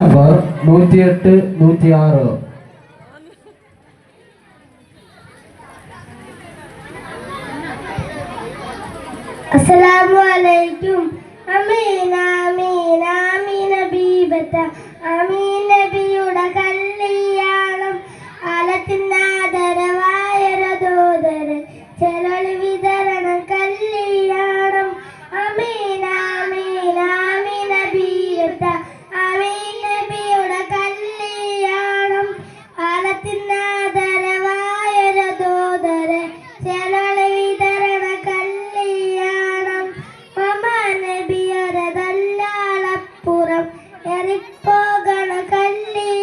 Number 108 106. Assalamualaikum. Amin amin amin bibata amin nabiyuda kalliyanam alatinnadaravaയ രഥോദര ചെലൊളി വിതരണം കല്യാണം അമീൻ ആമീൻ ആമീൻ ബീബത്ത ആമീൻ നബിയുടെ കല്യാണം ആലത്തിനാദരവായ രഥോദര ചെലൊളി വിതരണ കല്യാണം മമ നബിയരതല്ലാളപ്പുറം എറിപ്പോകണ കല്യാണം